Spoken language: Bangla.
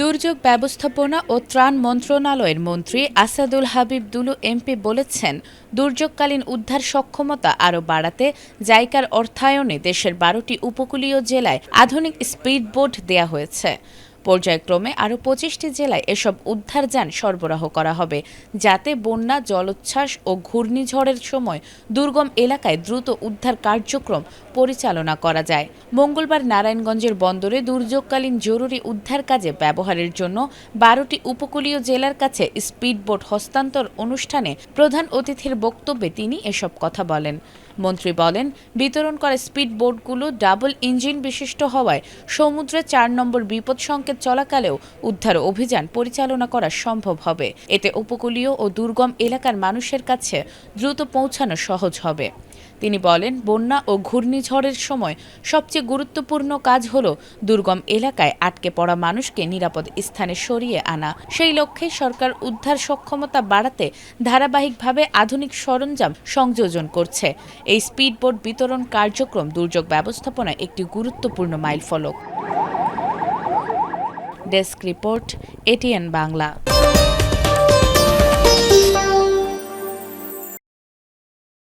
দুর্যোগ ব্যবস্থাপনা ও ত্রাণ মন্ত্রণালয়ের মন্ত্রী আসাদুল হাবিব দুলু এমপি বলেছেন, দুর্যোগকালীন উদ্ধার সক্ষমতা আরও বাড়াতে জাইকার অর্থায়নে দেশের ১২টি উপকূলীয় জেলায় আধুনিক স্পিড বোট দেয়া হয়েছে। পর্যায়ক্রমে আরও ২৫টি জেলায় এসব উদ্ধারযান সরবরাহ করা হবে, যাতে বন্যা, জলোচ্ছ্বাস ও ঘূর্ণিঝড়ের সময় দুর্গম এলাকায় দ্রুত উদ্ধার কার্যক্রম পরিচালনা করা যায়। মঙ্গলবার নারায়ণগঞ্জের বন্দরে দুর্যোগকালীন জরুরি উদ্ধার কাজে ব্যবহারের জন্য ১২টি উপকূলীয় জেলার কাছে স্পিডবোট হস্তান্তর অনুষ্ঠানে প্রধান অতিথির বক্তব্যে তিনি এসব কথা বলেন। মন্ত্রী বলেন, বিতরণ করা স্পিডবোটগুলো ডাবল ইঞ্জিন বিশিষ্ট হওয়ায় সমুদ্রে ৪ নম্বর বিপদ সংকেত চলাকালেও উদ্ধার অভিযান পরিচালনা করা সম্ভব হবে। এতে উপকূলীয় ও দুর্গম এলাকার মানুষের কাছে দ্রুত পৌঁছানো সহজ হবে। তিনি বলেন, বন্যা ও ঘূর্ণিঝড়ের সময় সবচেয়ে গুরুত্বপূর্ণ কাজ হল দুর্গম এলাকায় আটকে পড়া মানুষকে নিরাপদ স্থানে সরিয়ে আনা। সেই লক্ষ্যে সরকার উদ্ধার সক্ষমতা বাড়াতে ধারাবাহিকভাবে আধুনিক সরঞ্জাম সংযোজন করছে। এই স্পিডবোট বিতরণ কার্যক্রম দুর্যোগ ব্যবস্থাপনায় একটি গুরুত্বপূর্ণ মাইলফলক। Desk report, ATN Bangla.